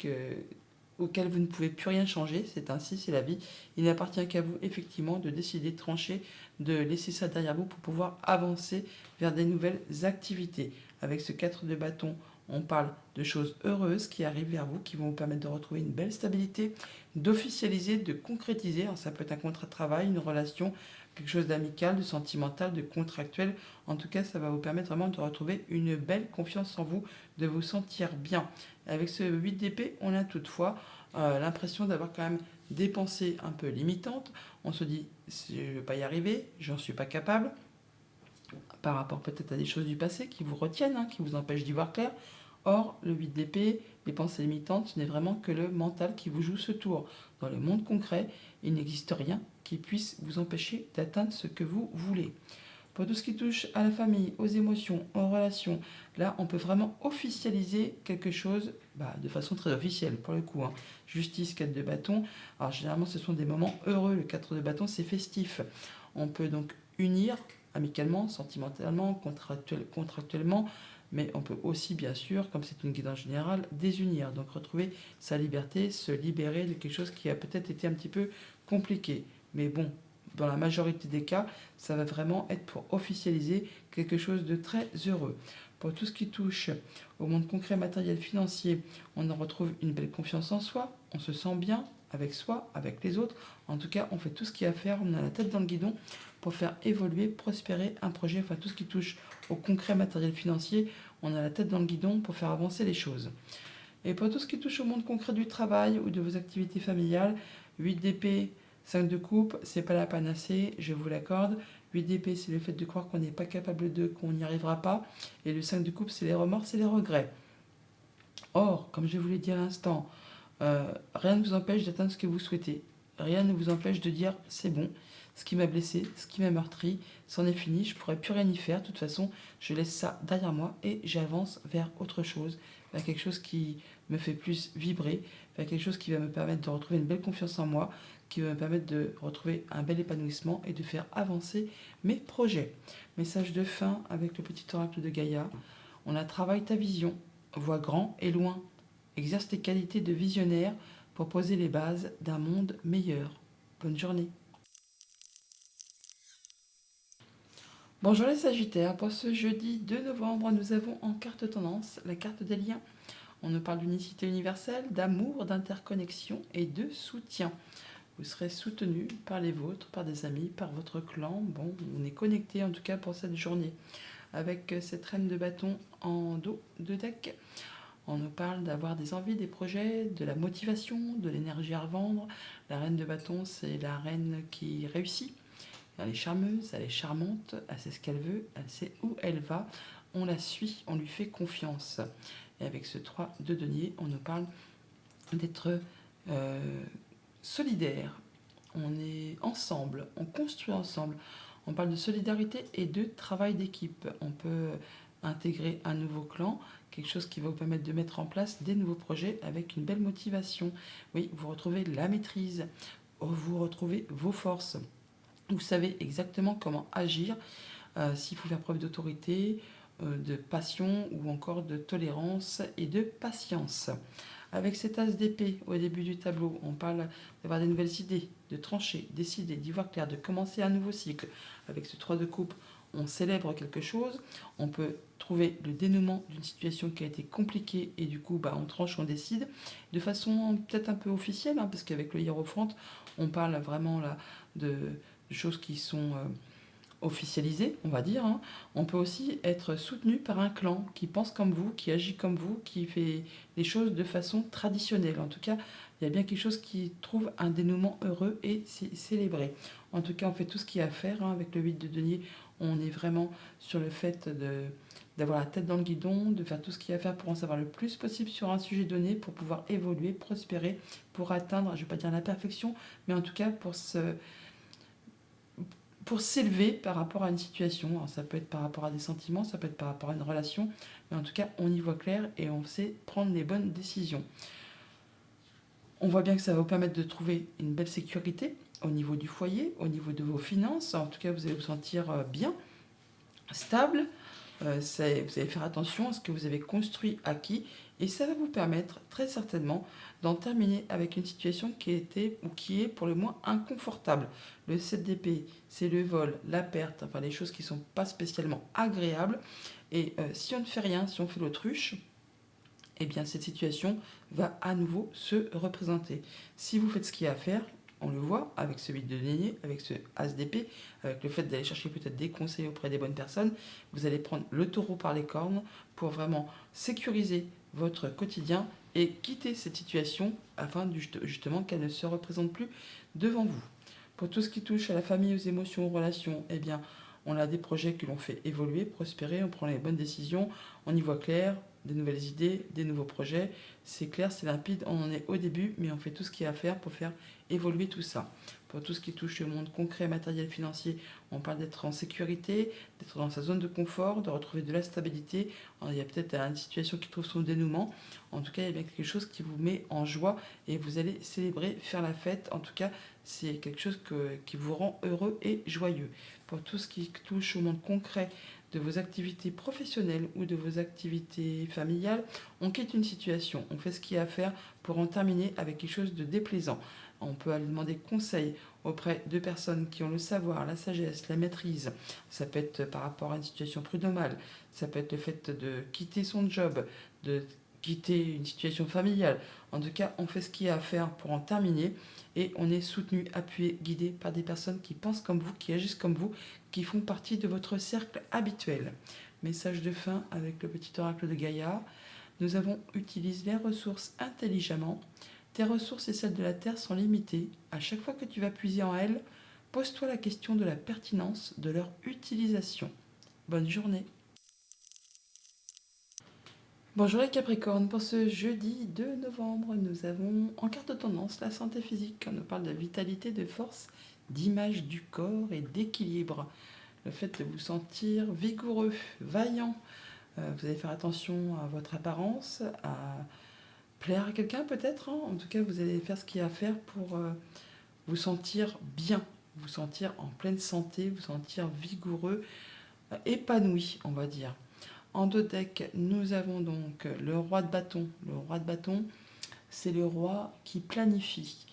auquel vous ne pouvez plus rien changer, c'est ainsi, c'est la vie. Il n'appartient qu'à vous, effectivement, de décider de trancher, de laisser ça derrière vous pour pouvoir avancer vers des nouvelles activités. Avec ce 4 de bâton, on parle de choses heureuses qui arrivent vers vous, qui vont vous permettre de retrouver une belle stabilité, d'officialiser, de concrétiser. Alors, ça peut être un contrat de travail, une relation, quelque chose d'amical, de sentimental, de contractuel. En tout cas, ça va vous permettre vraiment de retrouver une belle confiance en vous, de vous sentir bien. Avec ce 8 d'épée, on a toutefois l'impression d'avoir quand même des pensées un peu limitantes. On se dit, je ne vais pas y arriver, j'en suis pas capable, par rapport peut-être à des choses du passé qui vous retiennent, qui vous empêchent d'y voir clair. Or, le 8 d'épée, les pensées limitantes, ce n'est vraiment que le mental qui vous joue ce tour. Dans le monde concret, il n'existe rien qui puisse vous empêcher d'atteindre ce que vous voulez. Pour tout ce qui touche à la famille, aux émotions, aux relations, là, on peut vraiment officialiser quelque chose de façon très officielle, pour le coup. Justice, 4 de bâton. Alors, généralement, ce sont des moments heureux. Le 4 de bâton, c'est festif. On peut donc unir amicalement, sentimentalement, contractuellement, mais on peut aussi, bien sûr, comme c'est une guidance générale, désunir. Donc, retrouver sa liberté, se libérer de quelque chose qui a peut-être été un petit peu compliqué. Mais bon, dans la majorité des cas, ça va vraiment être pour officialiser quelque chose de très heureux. Pour tout ce qui touche au monde concret, matériel, financier, on en retrouve une belle confiance en soi, on se sent bien avec soi, avec les autres. En tout cas, on fait tout ce qu'il y a à faire, on a la tête dans le guidon pour faire évoluer, prospérer un projet, enfin tout ce qui touche au concret, matériel, financier, on a la tête dans le guidon pour faire avancer les choses. Et pour tout ce qui touche au monde concret du travail ou de vos activités familiales, 8 d'épée, 5 de coupe, c'est pas la panacée, je vous l'accorde. 8 d'épée, c'est le fait de croire qu'on n'est pas capable de, qu'on n'y arrivera pas. Et le 5 de coupe, c'est les remords, c'est les regrets. Or, comme je vous l'ai dit à l'instant, rien ne vous empêche d'atteindre ce que vous souhaitez. Rien ne vous empêche de dire c'est bon, ce qui m'a blessé, ce qui m'a meurtri, c'en est fini, je ne pourrais plus rien y faire. De toute façon, je laisse ça derrière moi et j'avance vers autre chose, vers quelque chose qui me fait plus vibrer, vers quelque chose qui va me permettre de retrouver une belle confiance en moi, qui va me permettre de retrouver un bel épanouissement et de faire avancer mes projets. Message de fin avec le petit oracle de Gaïa. On a travaille ta vision, vois grand et loin. Exerce tes qualités de visionnaire pour poser les bases d'un monde meilleur. Bonne journée. Bonjour les Sagittaires, pour ce jeudi 2 novembre, nous avons en carte tendance la carte des liens. On nous parle d'unicité universelle, d'amour, d'interconnexion et de soutien. Vous serez soutenu par les vôtres, par des amis, par votre clan. Bon, on est connecté en tout cas pour cette journée. Avec cette reine de bâton en dos de deck, on nous parle d'avoir des envies, des projets, de la motivation, de l'énergie à revendre. La reine de bâton, c'est la reine qui réussit. Elle est charmeuse, elle est charmante, elle sait ce qu'elle veut, elle sait où elle va. On la suit, on lui fait confiance. Et avec ce 3 de denier, on nous parle d'être solidaire. On est ensemble, on construit ensemble. On parle de solidarité et de travail d'équipe. On peut intégrer un nouveau clan, quelque chose qui va vous permettre de mettre en place des nouveaux projets avec une belle motivation. Oui, vous retrouvez la maîtrise, vous retrouvez vos forces. Vous savez exactement comment agir, s'il faut faire preuve d'autorité, de passion ou encore de tolérance et de patience. Avec cet as d'épée au début du tableau, on parle d'avoir des nouvelles idées, de trancher, décider, d'y voir clair, de commencer un nouveau cycle. Avec ce 3 de coupe, on célèbre quelque chose, on peut trouver le dénouement d'une situation qui a été compliquée et du coup on tranche, on décide de façon peut-être un peu officielle, parce qu'avec le hiérophante, on parle vraiment là de choses qui sont officialisées, on va dire. On peut aussi être soutenu par un clan qui pense comme vous, qui agit comme vous, qui fait les choses de façon traditionnelle. En tout cas, il y a bien quelque chose qui trouve un dénouement heureux et célébré. En tout cas, on fait tout ce qu'il y a à faire. Avec le 8 de denier, on est vraiment sur le fait d'avoir la tête dans le guidon, de faire tout ce qu'il y a à faire pour en savoir le plus possible sur un sujet donné, pour pouvoir évoluer, prospérer, pour atteindre, je ne vais pas dire la perfection, mais en tout cas pour s'élever par rapport à une situation. Alors, ça peut être par rapport à des sentiments, ça peut être par rapport à une relation, mais en tout cas, on y voit clair et on sait prendre les bonnes décisions. On voit bien que ça va vous permettre de trouver une belle sécurité au niveau du foyer, au niveau de vos finances. En tout cas, vous allez vous sentir bien, stable. Vous allez faire attention à ce que vous avez construit, acquis, et ça va vous permettre très certainement d'en terminer avec une situation qui était ou qui est pour le moins inconfortable. Le 7 d'épée, c'est le vol, la perte, enfin les choses qui ne sont pas spécialement agréables. Et si on ne fait rien, si on fait l'autruche, eh bien cette situation va à nouveau se représenter. Si vous faites ce qu'il y a à faire, on le voit avec ce 8 de denier, avec ce as d'épée, avec le fait d'aller chercher peut-être des conseils auprès des bonnes personnes, vous allez prendre le taureau par les cornes pour vraiment sécuriser votre quotidien et quitter cette situation afin justement qu'elle ne se représente plus devant vous. Pour tout ce qui touche à la famille, aux émotions, aux relations, eh bien, on a des projets qui l'ont fait évoluer, prospérer, on prend les bonnes décisions, on y voit clair, des nouvelles idées, des nouveaux projets. C'est clair, c'est limpide, on en est au début, mais on fait tout ce qu'il y a à faire pour faire évoluer tout ça. Pour tout ce qui touche le monde concret, matériel, financier, on parle d'être en sécurité, d'être dans sa zone de confort, de retrouver de la stabilité. Alors, il y a peut-être une situation qui trouve son dénouement. En tout cas, il y a bien quelque chose qui vous met en joie et vous allez célébrer, faire la fête. En tout cas, c'est quelque chose qui vous rend heureux et joyeux. Pour tout ce qui touche au monde concret de vos activités professionnelles ou de vos activités familiales, on quitte une situation, on fait ce qu'il y a à faire pour en terminer avec quelque chose de déplaisant. On peut aller demander conseil auprès de personnes qui ont le savoir, la sagesse, la maîtrise. Ça peut être par rapport à une situation prud'homale, ça peut être le fait de quitter son job, de quitter une situation familiale. En tout cas, on fait ce qu'il y a à faire pour en terminer et on est soutenu, appuyé, guidé par des personnes qui pensent comme vous, qui agissent comme vous, qui font partie de votre cercle habituel. Message de fin avec le petit oracle de Gaïa. Nous avons utilisé les ressources intelligemment. Tes ressources et celles de la Terre sont limitées. À chaque fois que tu vas puiser en elles, pose-toi la question de la pertinence de leur utilisation. Bonne journée. Bonjour les Capricornes, pour ce jeudi 2 novembre, nous avons en carte de tendance la santé physique. On nous parle de vitalité, de force, d'image du corps et d'équilibre. Le fait de vous sentir vigoureux, vaillant. Vous allez faire attention à votre apparence, à plaire à quelqu'un peut-être. En tout cas, vous allez faire ce qu'il y a à faire pour vous sentir bien, vous sentir en pleine santé, vous sentir vigoureux, épanoui, on va dire. En deux decks, nous avons donc le roi de bâton. Le roi de bâton, c'est le roi qui planifie,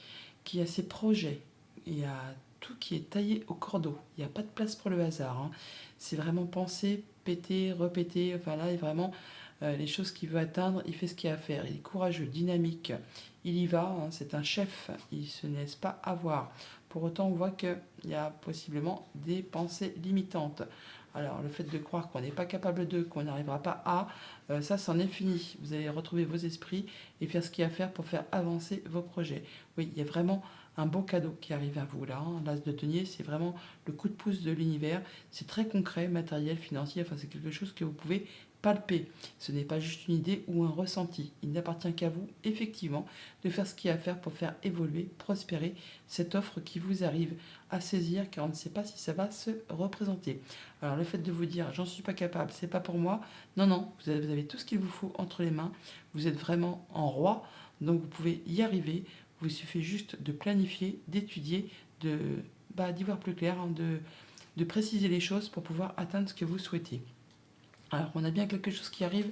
qui a ses projets. Il y a tout qui est taillé au cordeau. Il n'y a pas de place pour le hasard, hein. C'est vraiment penser, péter, répéter. Enfin là, il vraiment les choses qu'il veut atteindre, il fait ce qu'il y a à faire. Il est courageux, dynamique. Il y va, hein. C'est un chef. Il ne se laisse pas avoir. Pour autant, on voit qu'il y a possiblement des pensées limitantes. Alors, le fait de croire qu'on n'est pas capable de, qu'on n'arrivera pas à, ça, c'en est fini. Vous allez retrouver vos esprits et faire ce qu'il y a à faire pour faire avancer vos projets. Oui, il y a vraiment un beau cadeau qui arrive à vous là, hein. L'as de denier, c'est vraiment le coup de pouce de l'univers. C'est très concret, matériel, financier. Enfin, c'est quelque chose que vous pouvez palper. Ce n'est pas juste une idée ou un ressenti. Il n'appartient qu'à vous, effectivement, de faire ce qu'il y a à faire pour faire évoluer, prospérer cette offre qui vous arrive à saisir, car on ne sait pas si ça va se représenter. Alors le fait de vous dire j'en suis pas capable, c'est pas pour moi, non, non, vous avez tout ce qu'il vous faut entre les mains, vous êtes vraiment en roi, donc vous pouvez y arriver, il vous suffit juste de planifier, d'étudier, d'y voir plus clair, hein, de préciser les choses pour pouvoir atteindre ce que vous souhaitez. Alors on a bien quelque chose qui arrive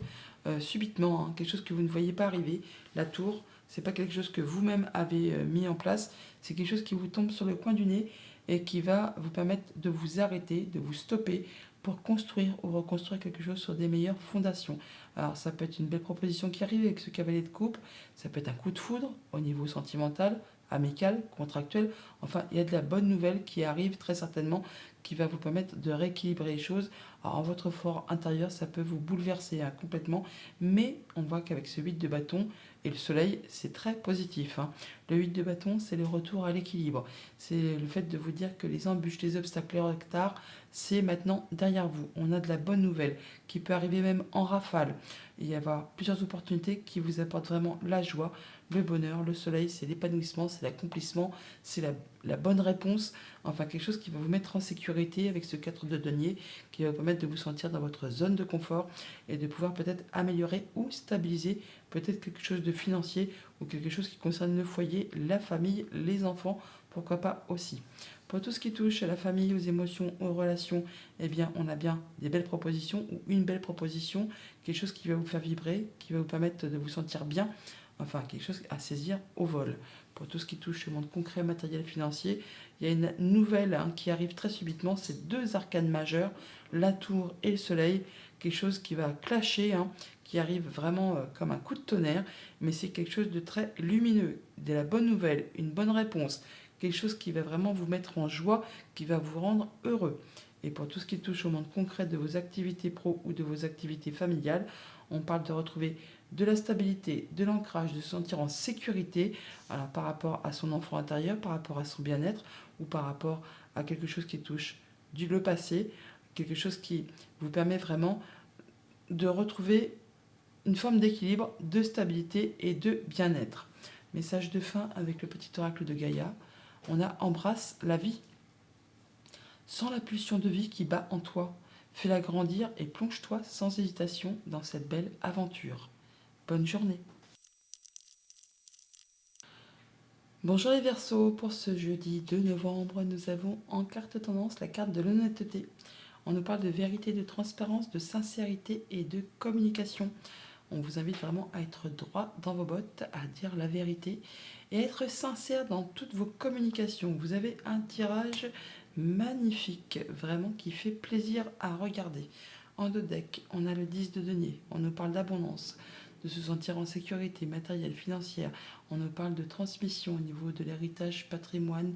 subitement, hein, quelque chose que vous ne voyez pas arriver. La tour, c'est pas quelque chose que vous-même avez mis en place, c'est quelque chose qui vous tombe sur le coin du nez et qui va vous permettre de vous arrêter, de vous stopper pour construire ou reconstruire quelque chose sur des meilleures fondations. Alors ça peut être une belle proposition qui arrive avec ce cavalier de coupe, ça peut être un coup de foudre au niveau sentimental, amical, contractuel. Enfin, il y a de la bonne nouvelle qui arrive très certainement, qui va vous permettre de rééquilibrer les choses. Alors, en votre fort intérieur, ça peut vous bouleverser, hein, complètement, mais on voit qu'avec ce 8 de bâton et le soleil, c'est très positif, hein. Le 8 de bâton, c'est le retour à l'équilibre. C'est le fait de vous dire que les embûches, les obstacles, les retards, c'est maintenant derrière vous. On a de la bonne nouvelle qui peut arriver même en rafale. Il y avoir plusieurs opportunités qui vous apportent vraiment la joie, le bonheur. Le soleil, c'est l'épanouissement, c'est l'accomplissement, c'est la bonne réponse. Enfin, quelque chose qui va vous mettre en sécurité avec ce 4 de denier, qui va vous permettre de vous sentir dans votre zone de confort et de pouvoir peut-être améliorer ou stabiliser peut-être quelque chose de financier ou quelque chose qui concerne le foyer, la famille, les enfants, pourquoi pas aussi. Pour tout ce qui touche à la famille, aux émotions, aux relations, eh bien, on a bien des belles propositions ou une belle proposition, quelque chose qui va vous faire vibrer, qui va vous permettre de vous sentir bien, enfin, quelque chose à saisir au vol. Pour tout ce qui touche au monde concret, matériel, financier, il y a une nouvelle, hein, qui arrive très subitement, c'est deux arcanes majeures, la tour et le soleil, quelque chose qui va clasher, hein, qui arrive vraiment comme un coup de tonnerre, mais c'est quelque chose de très lumineux, de la bonne nouvelle, une bonne réponse, quelque chose qui va vraiment vous mettre en joie, qui va vous rendre heureux. Et pour tout ce qui touche au monde concret de vos activités pro ou de vos activités familiales, on parle de retrouver de la stabilité, de l'ancrage, de se sentir en sécurité, alors par rapport à son enfant intérieur, par rapport à son bien-être ou par rapport à quelque chose qui touche le passé, quelque chose qui vous permet vraiment de retrouver une forme d'équilibre, de stabilité et de bien-être. Message de fin avec le petit oracle de Gaïa. On a embrasse la vie. Sans la pulsion de vie qui bat en toi, fais-la grandir et plonge-toi sans hésitation dans cette belle aventure. Bonne journée. Bonjour les Verseaux, pour ce jeudi 2 novembre, nous avons en carte tendance la carte de l'honnêteté. On nous parle de vérité, de transparence, de sincérité et de communication. On vous invite vraiment à être droit dans vos bottes, à dire la vérité et à être sincère dans toutes vos communications. Vous avez un tirage magnifique, vraiment qui fait plaisir à regarder. En deux decks, on a le 10 de denier. On nous parle d'abondance, de se sentir en sécurité matérielle, financière. On nous parle de transmission au niveau de l'héritage, patrimoine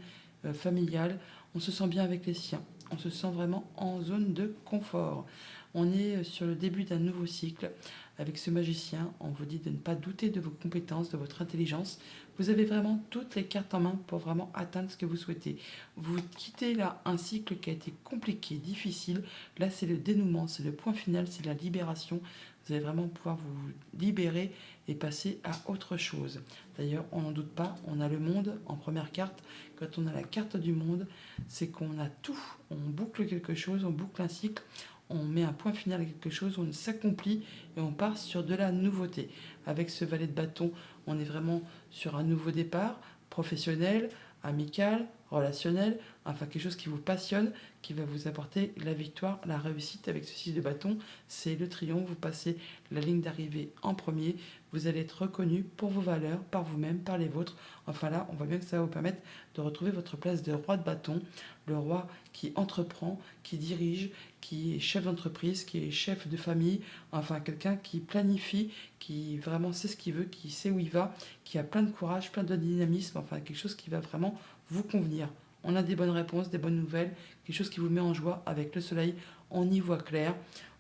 familial. On se sent bien avec les siens. On se sent vraiment en zone de confort. On est sur le début d'un nouveau cycle. Avec ce magicien, on vous dit de ne pas douter de vos compétences, de votre intelligence. Vous avez vraiment toutes les cartes en main pour vraiment atteindre ce que vous souhaitez. Vous quittez là un cycle qui a été compliqué, difficile. Là, c'est le dénouement, c'est le point final, c'est la libération. Vous allez vraiment pouvoir vous libérer et passer à autre chose. D'ailleurs, on n'en doute pas, on a le monde en première carte. Quand on a la carte du monde, c'est qu'on a tout. On boucle quelque chose, on boucle un cycle, on met un point final à quelque chose, on s'accomplit et on part sur de la nouveauté. Avec ce valet de bâton, on est vraiment sur un nouveau départ, professionnel, amical, relationnel, enfin quelque chose qui vous passionne, qui va vous apporter la victoire, la réussite. Avec ce 6 de bâton, c'est le triomphe, vous passez la ligne d'arrivée en premier, vous allez être reconnu pour vos valeurs, par vous-même, par les vôtres. Enfin là, on voit bien que ça va vous permettre de retrouver votre place de roi de bâton, le roi qui entreprend, qui dirige, qui est chef d'entreprise, qui est chef de famille, enfin quelqu'un qui planifie, qui vraiment sait ce qu'il veut, qui sait où il va, qui a plein de courage, plein de dynamisme, enfin quelque chose qui va vraiment vous convenir. On a des bonnes réponses, des bonnes nouvelles, quelque chose qui vous met en joie avec le soleil, on y voit clair,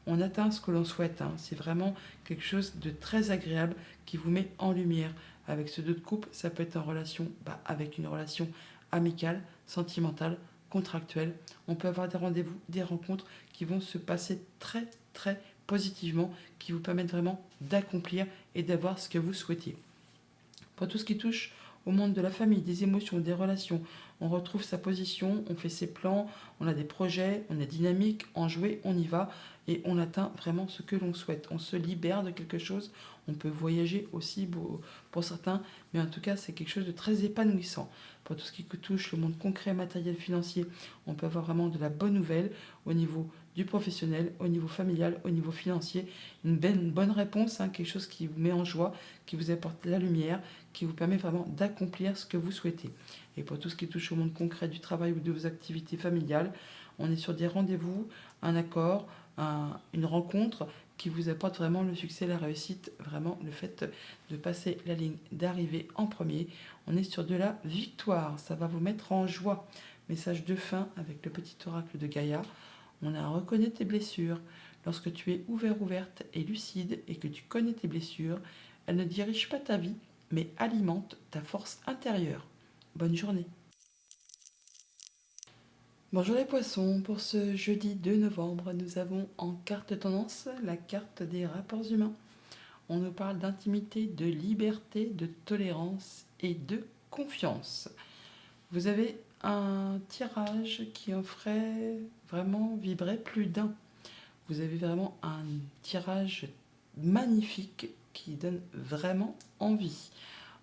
on atteint ce que l'on souhaite, hein. C'est vraiment quelque chose de très agréable qui vous met en lumière. Avec ce 2 de coupe, ça peut être en relation avec une relation amicale, sentimentale, contractuelle. On peut avoir des rendez-vous, des rencontres qui vont se passer très très positivement, qui vous permettent vraiment d'accomplir et d'avoir ce que vous souhaitiez. Pour tout ce qui touche au monde de la famille, des émotions, des relations, on retrouve sa position, on fait ses plans, on a des projets, on est dynamique, enjoué, on y va et on atteint vraiment ce que l'on souhaite. On se libère de quelque chose, on peut voyager aussi pour certains, mais en tout cas c'est quelque chose de très épanouissant. Pour tout ce qui touche le monde concret, matériel, financier, on peut avoir vraiment de la bonne nouvelle au niveau du professionnel, au niveau familial, au niveau financier. Une bonne réponse, hein, quelque chose qui vous met en joie, qui vous apporte la lumière, qui vous permet vraiment d'accomplir ce que vous souhaitez. Et pour tout ce qui touche au monde concret du travail ou de vos activités familiales, on est sur des rendez-vous, un accord, une rencontre qui vous apporte vraiment le succès, la réussite, vraiment le fait de passer la ligne d'arrivée en premier. On est sur de la victoire, ça va vous mettre en joie. Message de fin avec le petit oracle de Gaïa. On a reconnu tes blessures. Lorsque tu es ouverte et lucide et que tu connais tes blessures, elles ne dirigent pas ta vie, mais alimentent ta force intérieure. Bonne journée. Bonjour les poissons, pour ce jeudi 2 novembre, nous avons en carte tendance la carte des rapports humains. On nous parle d'intimité, de liberté, de tolérance et de confiance. Vous avez un tirage qui en ferait vraiment vibrer plus d'un. Vous avez vraiment un tirage magnifique qui donne vraiment envie.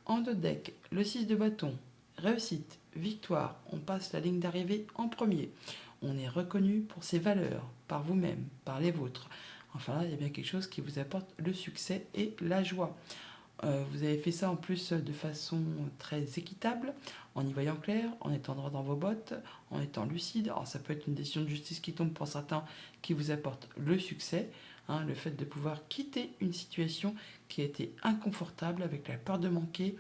En deux decks, le 6 de bâton, réussite, victoire, on passe la ligne d'arrivée en premier. On est reconnu pour ses valeurs, par vous-même, par les vôtres. Enfin là, il y a bien quelque chose qui vous apporte le succès et la joie. Vous avez fait ça en plus de façon très équitable, en y voyant clair, en étant droit dans vos bottes, en étant lucide. Alors ça peut être une décision de justice qui tombe pour certains qui vous apporte le succès, hein, le fait de pouvoir quitter une situation qui a été inconfortable avec la peur de manquer,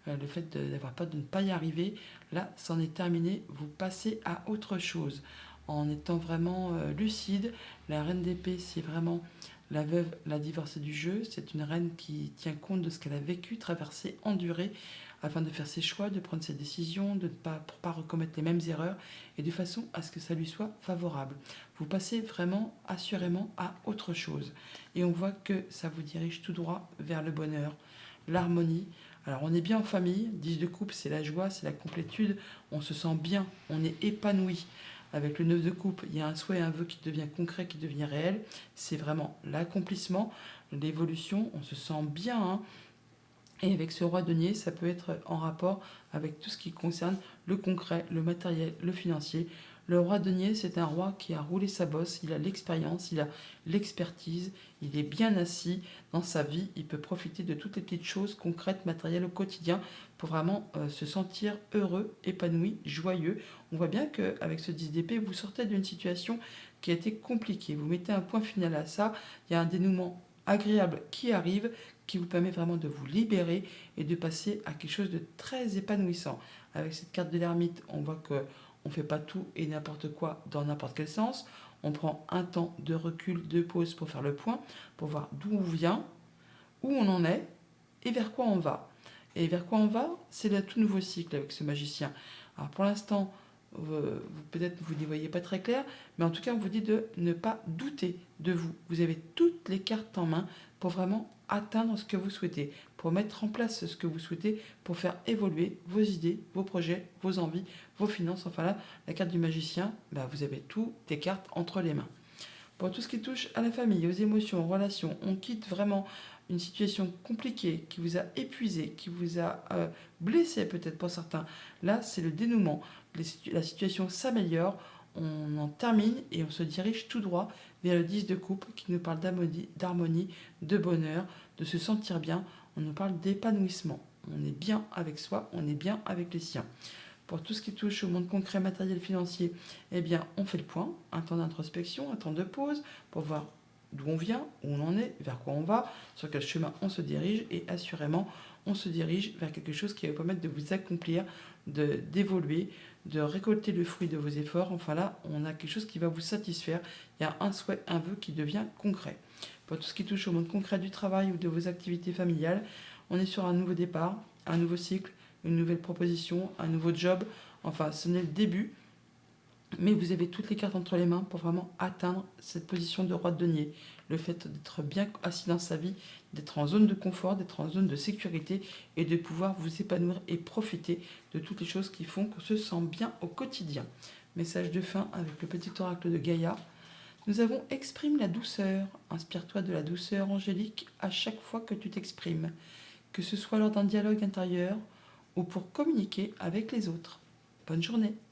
le fait d'avoir peur de ne pas y arriver. Là, c'en est terminé, vous passez à autre chose. En étant vraiment lucide, la reine d'épée, c'est vraiment la veuve, la divorcée du jeu. C'est une reine qui tient compte de ce qu'elle a vécu, traversé, enduré, afin de faire ses choix, de prendre ses décisions, pour ne pas recommettre les mêmes erreurs, et de façon à ce que ça lui soit favorable. Vous passez vraiment, assurément, à autre chose. Et on voit que ça vous dirige tout droit vers le bonheur, l'harmonie. Alors on est bien en famille, 10 de coupe, c'est la joie, c'est la complétude, on se sent bien, on est épanoui. Avec le 9 de coupe, il y a un souhait, un vœu qui devient concret, qui devient réel. C'est vraiment l'accomplissement, l'évolution, on se sent bien, hein. Et avec ce roi denier, ça peut être en rapport avec tout ce qui concerne le concret, le matériel, le financier, Le roi denier, c'est un roi qui a roulé sa bosse, il a l'expérience, il a l'expertise, il est bien assis dans sa vie, il peut profiter de toutes les petites choses concrètes, matérielles au quotidien pour vraiment se sentir heureux, épanoui, joyeux. On voit bien qu'avec ce 10 d'épée, vous sortez d'une situation qui a été compliquée. Vous mettez un point final à ça, il y a un dénouement agréable qui arrive, qui vous permet vraiment de vous libérer et de passer à quelque chose de très épanouissant. Avec cette carte de l'ermite, on voit que on ne fait pas tout et n'importe quoi dans n'importe quel sens. On prend un temps de recul, de pause pour faire le point, pour voir d'où on vient, où on en est et vers quoi on va. Et vers quoi on va, c'est le tout nouveau cycle avec ce magicien. Alors pour l'instant, peut-être vous n'y voyez pas très clair, mais en tout cas, on vous dit de ne pas douter de vous. Vous avez toutes les cartes en main pour vraiment atteindre ce que vous souhaitez, pour mettre en place ce que vous souhaitez, pour faire évoluer vos idées, vos projets, vos envies, vos finances. Enfin là, la carte du magicien, bah, vous avez toutes les cartes entre les mains. Pour tout ce qui touche à la famille, aux émotions, aux relations, on quitte vraiment une situation compliquée qui vous a épuisé, qui vous a blessé peut-être pour certains. Là, c'est le dénouement. La situation s'améliore, on en termine et on se dirige tout droit vers le 10 de coupe qui nous parle d'harmonie, de bonheur, de se sentir bien. On nous parle d'épanouissement. On est bien avec soi, on est bien avec les siens. Pour tout ce qui touche au monde concret, matériel, financier, eh bien, on fait le point, un temps d'introspection, un temps de pause pour voir d'où on vient, où on en est, vers quoi on va, sur quel chemin on se dirige et assurément, on se dirige vers quelque chose qui va vous permettre de vous accomplir, d'évoluer, de récolter le fruit de vos efforts. Enfin là, on a quelque chose qui va vous satisfaire. Il y a un souhait, un vœu qui devient concret. Pour tout ce qui touche au monde concret du travail ou de vos activités familiales, on est sur un nouveau départ, un nouveau cycle, une nouvelle proposition, un nouveau job. Enfin, ce n'est le début, mais vous avez toutes les cartes entre les mains pour vraiment atteindre cette position de roi de denier. Le fait d'être bien assis dans sa vie, d'être en zone de confort, d'être en zone de sécurité et de pouvoir vous épanouir et profiter de toutes les choses qui font qu'on se sent bien au quotidien. Message de fin avec le petit oracle de Gaïa. Nous avons exprime la douceur. Inspire-toi de la douceur angélique à chaque fois que tu t'exprimes, que ce soit lors d'un dialogue intérieur ou pour communiquer avec les autres. Bonne journée.